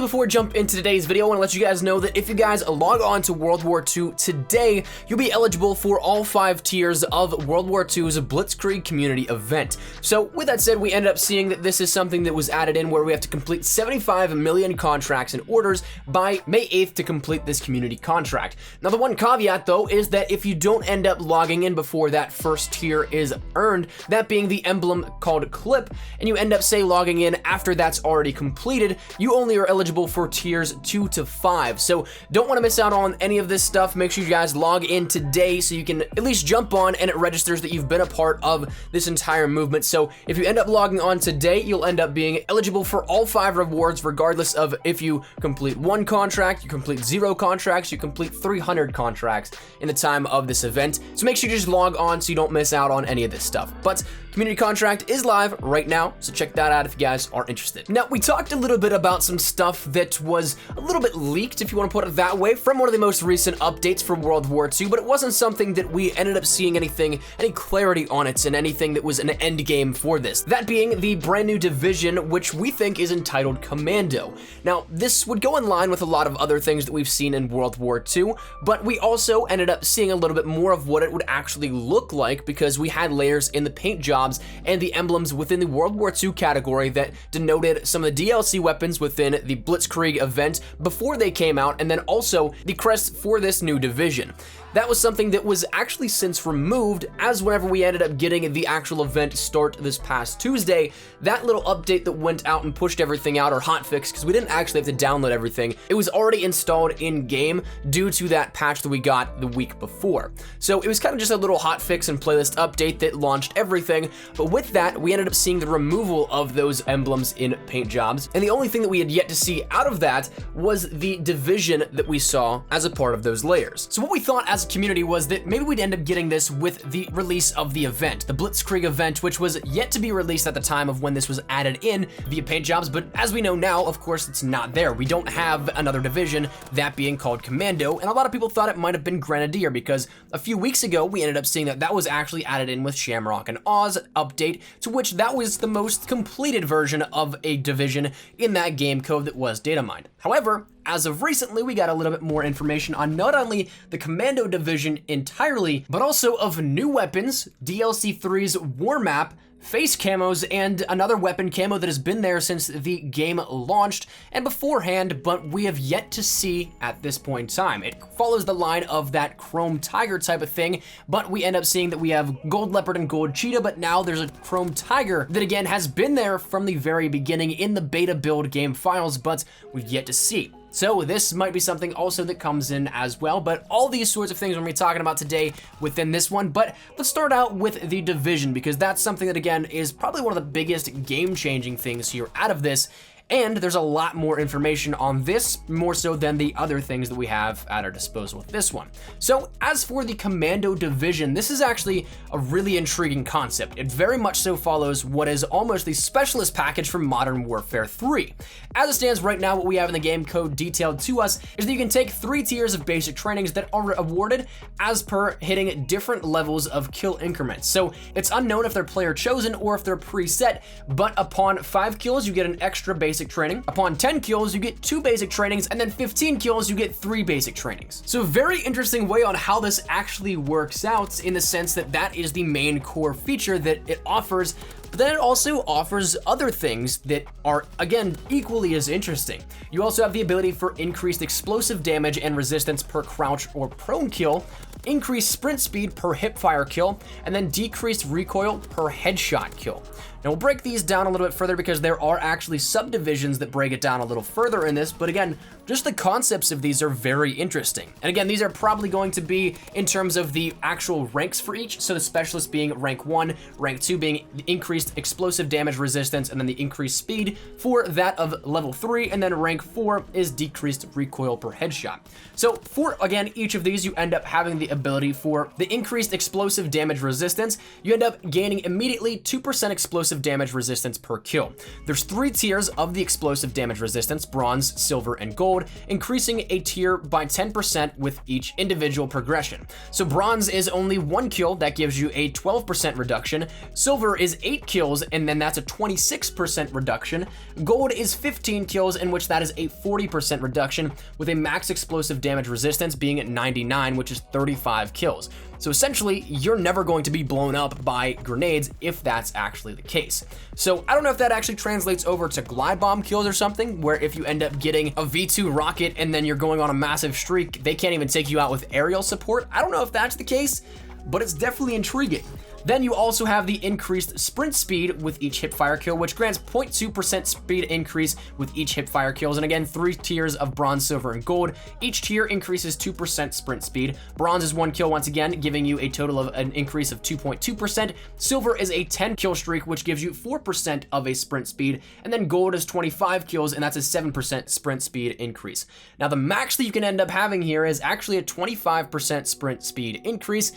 before we jump into today's video, I want to let you guys know that if you guys log on to World War II today, you'll be eligible for all 5 tiers of World War II's Blitzkrieg community event. So with that said, we ended up seeing that this is something that was added in where we have to complete 75 million contracts and orders by May 8th to complete this community contract. Now the one caveat though is that if you don't end up logging in before that first tier is earned, that being the emblem called Clip, and you end up say logging in after that's already completed, you only are eligible for tiers 2 to 5. So don't want to miss out on any of this stuff. Make sure you guys log in today so you can at least jump on and it registers that you've been a part of this entire movement. So if you end up logging on today, you'll end up being eligible for all 5 rewards regardless of if you complete 1 contract, you complete 0 contracts, you complete 300 contracts in the time of this event. So make sure you just log on so you don't miss out on any of this stuff. But community contract is live right now, so check that out if you guys are interested. Now, we talked a little bit about some stuff that was a little bit leaked, if you want to put it that way, from one of the most recent updates for World War II, but it wasn't something that we ended up seeing any clarity on it and anything that was an end game for this. That being the brand new division, which we think is entitled Commando. Now, this would go in line with a lot of other things that we've seen in World War II, but we also ended up seeing a little bit more of what it would actually look like because we had layers in the paint job and the emblems within the World War II category that denoted some of the DLC weapons within the Blitzkrieg event before they came out, and then also the crest for this new division. That was something that was actually since removed, as whenever we ended up getting the actual event start this past Tuesday, that little update that went out and pushed everything out, or hotfix, because we didn't actually have to download everything, it was already installed in-game due to that patch that we got the week before. So it was kind of just a little hotfix and playlist update that launched everything, but with that, we ended up seeing the removal of those emblems in paint jobs, and the only thing that we had yet to see out of that was the division that we saw as a part of those layers. So what we thought as community was that maybe we'd end up getting this with the release of the event, the Blitzkrieg event, which was yet to be released at the time of when this was added in via paint jobs, but as we know now, of course, it's not there. We don't have another division, that being called Commando, and a lot of people thought it might have been Grenadier because a few weeks ago, we ended up seeing that that was actually added in with Shamrock and Oz update, to which that was the most completed version of a division in that game code that was data mined. However, as of recently, we got a little bit more information on not only the Commando Division entirely, but also of new weapons, DLC 3's war map, face camos, and another weapon camo that has been there since the game launched and beforehand, but we have yet to see at this point in time. It follows the line of that Chrome Tiger type of thing, but we end up seeing that we have Gold Leopard and Gold Cheetah, but now there's a Chrome Tiger that again has been there from the very beginning in the beta build game files, but we've yet to see. So this might be something also that comes in as well, but all these sorts of things we're going to be talking about today within this one. But let's start out with the division, because that's something that again is probably one of the biggest game-changing things here out of this. And there's a lot more information on this, more so than the other things that we have at our disposal with this one. So as for the Commando Division, this is actually a really intriguing concept. It very much so follows what is almost the specialist package from Modern Warfare 3. As it stands right now, what we have in the game code detailed to us is that you can take 3 tiers of basic trainings that are awarded as per hitting different levels of kill increments. So it's unknown if they're player chosen or if they're preset, but upon 5 kills, you get an extra basic training. Upon 10 kills, you get 2 basic trainings, and then 15 kills, you get 3 basic trainings. So very interesting way on how this actually works out, in the sense that that is the main core feature that it offers, but then it also offers other things that are, again, equally as interesting. You also have the ability for increased explosive damage and resistance per crouch or prone kill, increased sprint speed per hipfire kill, and then decreased recoil per headshot kill. Now we'll break these down a little bit further because there are actually subdivisions that break it down a little further in this, but again, just the concepts of these are very interesting. And again, these are probably going to be in terms of the actual ranks for each, so the specialist being rank 1, rank 2 being the increased explosive damage resistance, and then the increased speed for that of level 3, and then rank 4 is decreased recoil per headshot. So for, again, each of these, you end up having the ability for the increased explosive damage resistance. You end up gaining immediately 2% explosive explosive damage resistance per kill. There's 3 tiers of the explosive damage resistance: bronze, silver, and gold, increasing a tier by 10% with each individual progression. So bronze is only 1 kill, that gives you a 12% reduction. Silver is 8 kills, and then that's a 26% reduction. Gold is 15 kills, in which that is a 40% reduction, with a max explosive damage resistance being at 99, which is 35 kills. So essentially, you're never going to be blown up by grenades if that's actually the case. So I don't know if that actually translates over to glide bomb kills or something, where if you end up getting a V2 rocket and then you're going on a massive streak, they can't even take you out with aerial support. I don't know if that's the case, but it's definitely intriguing. Then you also have the increased sprint speed with each hipfire kill, which grants 0.2% speed increase with each hipfire kills. And again, 3 tiers of bronze, silver, and gold. Each tier increases 2% sprint speed. Bronze is 1 kill once again, giving you a total of an increase of 2.2%. Silver is a 10 kill streak, which gives you 4% of a sprint speed. And then gold is 25 kills, and that's a 7% sprint speed increase. Now the max that you can end up having here is actually a 25% sprint speed increase,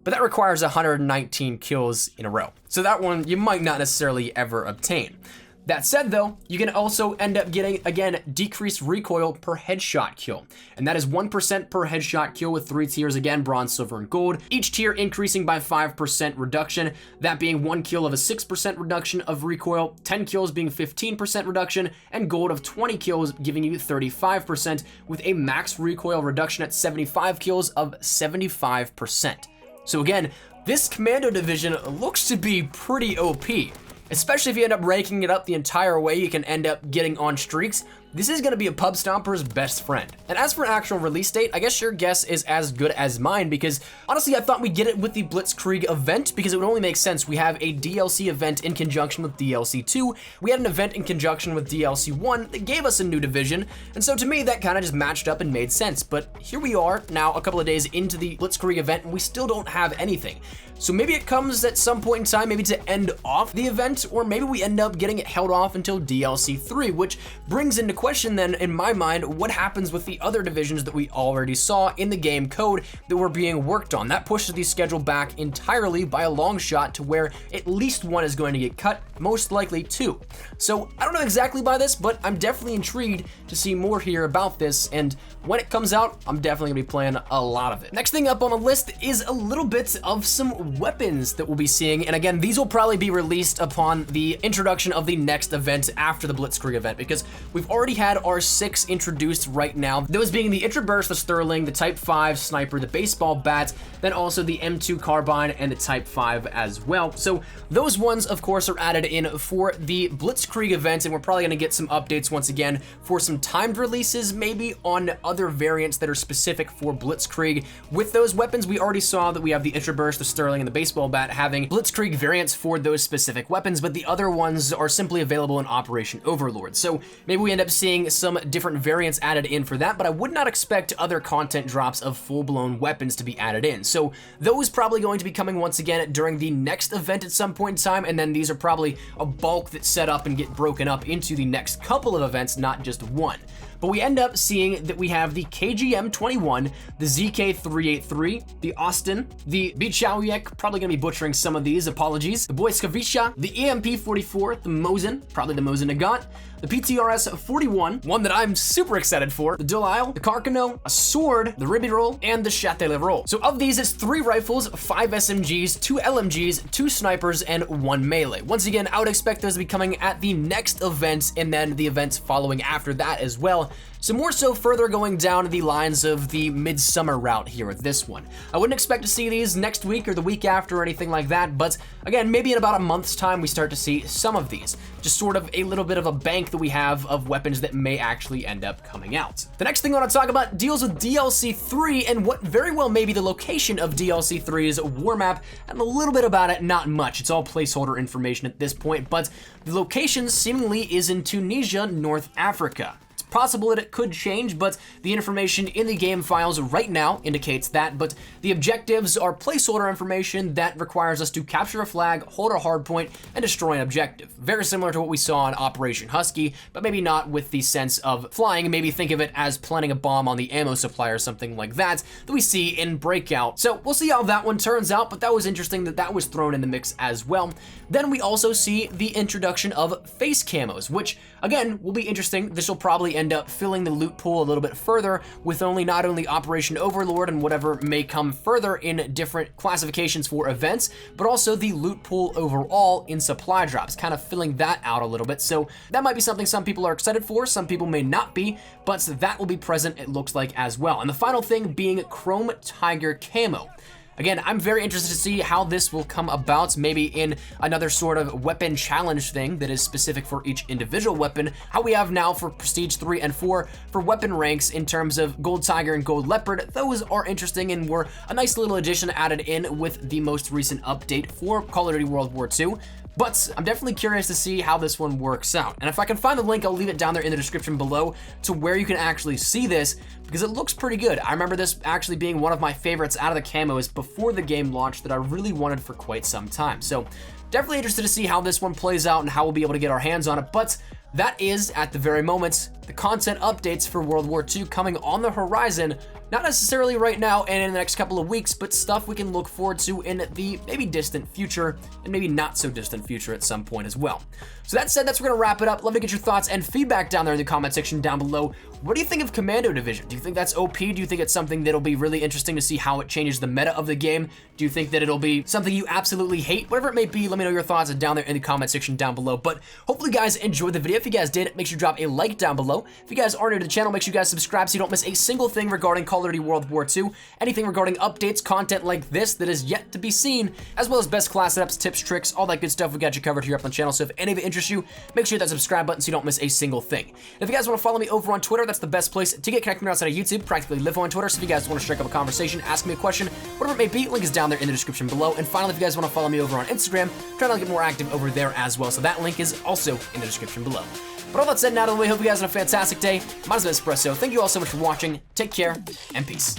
but that requires 119 kills in a row. So that one you might not necessarily ever obtain. That said though, you can also end up getting, again, decreased recoil per headshot kill. And that is 1% per headshot kill with 3 tiers, again, bronze, silver, and gold. Each tier increasing by 5% reduction, that being 1 kill of a 6% reduction of recoil, 10 kills being 15% reduction, and gold of 20 kills giving you 35% with a max recoil reduction at 75 kills of 75%. So again, this Commando Division looks to be pretty OP, especially if you end up ranking it up the entire way. You can end up getting on streaks. This is gonna be a pub stomper's best friend. And as for an actual release date, I guess your guess is as good as mine, because honestly, I thought we'd get it with the Blitzkrieg event, because it would only make sense. We have a DLC event in conjunction with DLC 2. We had an event in conjunction with DLC 1 that gave us a new division. And so to me, that kind of just matched up and made sense. But here we are now a couple of days into the Blitzkrieg event, and we still don't have anything. So maybe it comes at some point in time, maybe to end off the event, or maybe we end up getting it held off until DLC 3, which brings into question then, in my mind, what happens with the other divisions that we already saw in the game code that were being worked on. That pushes the schedule back entirely by a long shot to where at least 1 is going to get cut, most likely 2. So I don't know exactly by this, but I'm definitely intrigued to see more here about this, and when it comes out, I'm definitely gonna be playing a lot of it. Next thing up on the list is a little bit of some weapons that we'll be seeing, and again, these will probably be released upon the introduction of the next event after the Blitzkrieg event, because we've already had our 6 introduced right now, those being the Intraburst, the Sterling, the Type 5 Sniper, the Baseball Bat, then also the M2 Carbine, and the Type 5 as well. So those ones, of course, are added in for the Blitzkrieg event, and we're probably gonna get some updates once again for some timed releases, maybe on other variants that are specific for Blitzkrieg. With those weapons, we already saw that we have the Intraburst, the Sterling, and the Baseball Bat having Blitzkrieg variants for those specific weapons, but the other ones are simply available in Operation Overlord. So maybe we end up seeing some different variants added in for that, but I would not expect other content drops of full-blown weapons to be added in. So those probably going to be coming once again during the next event at some point in time, and then these are probably a bulk that's set up and get broken up into the next couple of events, not just one. But we end up seeing that we have the KGM-21, the ZK-383, the Austin, the Bichawiek, probably gonna be butchering some of these, apologies, the Boyskavisha, the EMP-44, the Mosin, probably the Mosin Nagat, the PTRS-41, one that I'm super excited for, the Delisle, the Carcano, a sword, the Ribirol, and the Châtelet-Roll. So of these, it's 3 rifles, 5 SMGs, 2 LMGs, 2 snipers, and 1 melee. Once again, I would expect those to be coming at the next event, and then the events following after that as well. So more so further going down the lines of the midsummer route here with this one. I wouldn't expect to see these next week or the week after or anything like that, but again, maybe in about a month's time we start to see some of these. Just sort of a little bit of a bank that we have of weapons that may actually end up coming out. The next thing I want to talk about deals with DLC 3 and what very well may be the location of DLC 3's war map, and a little bit about it, not much. It's all placeholder information at this point, but the location seemingly is in Tunisia, North Africa. possible that it could change, but the information in the game files right now indicates that. But the objectives are placeholder information that requires us to capture a flag, hold a hardpoint, and destroy an objective. Very similar to what we saw in Operation Husky, but maybe not with the sense of flying. Maybe think of it as planting a bomb on the ammo supply or something like that we see in Breakout. So we'll see how that one turns out, but that was interesting that was thrown in the mix as well. Then we also see the introduction of face camos, which again will be interesting. This will probably end up filling the loot pool a little bit further with not only Operation Overlord and whatever may come further in different classifications for events, but also the loot pool overall in supply drops, kind of filling that out a little bit. So that might be something some people are excited for, some people may not be, but that will be present, it looks like, as well. And the final thing being Chrome Tiger Camo. Again, I'm very interested to see how this will come about, maybe in another sort of weapon challenge thing that is specific for each individual weapon, how we have now for Prestige 3 and 4 for weapon ranks in terms of Gold Tiger and Gold Leopard. Those are interesting and were a nice little addition added in with the most recent update for Call of Duty World War II. But I'm definitely curious to see how this one works out. And if I can find the link, I'll leave it down there in the description below to where you can actually see this, because it looks pretty good. I remember this actually being one of my favorites out of the camos before the game launched that I really wanted for quite some time. So definitely interested to see how this one plays out and how we'll be able to get our hands on it. But that is, at the very moment, the content updates for World War II coming on the horizon. Not necessarily right now and in the next couple of weeks, but stuff we can look forward to in the maybe distant future and maybe not so distant future at some point as well. So that said, that's where we're gonna wrap it up. Love to get your thoughts and feedback down there in the comment section down below. What do you think of Commando Division? Do you think that's OP? Do you think it's something that'll be really interesting to see how it changes the meta of the game? Do you think that it'll be something you absolutely hate? Whatever it may be, let me know your thoughts down there in the comment section down below. But hopefully you guys enjoyed the video. If you guys did, make sure you drop a like down below. If you guys are new to the channel, make sure you guys subscribe so you don't miss a single thing regarding Call of Duty World War II, anything regarding updates, content like this that is yet to be seen, as well as best class setups, tips, tricks, all that good stuff we got you covered here up on the channel. So if any of it interests you, make sure you hit that subscribe button so you don't miss a single thing. And if you guys want to follow me over on Twitter, that's the best place to get connected outside of YouTube. Practically live on Twitter, so if you guys want to strike up a conversation, ask me a question, whatever it may be, link is down there in the description below. And finally, if you guys want to follow me over on Instagram, I'm trying to get more active over there as well, so that link is also in the description below. But all that said and out of the way, hope you guys have a fantastic day. My name is Espresso. Thank you all so much for watching. Take care and peace.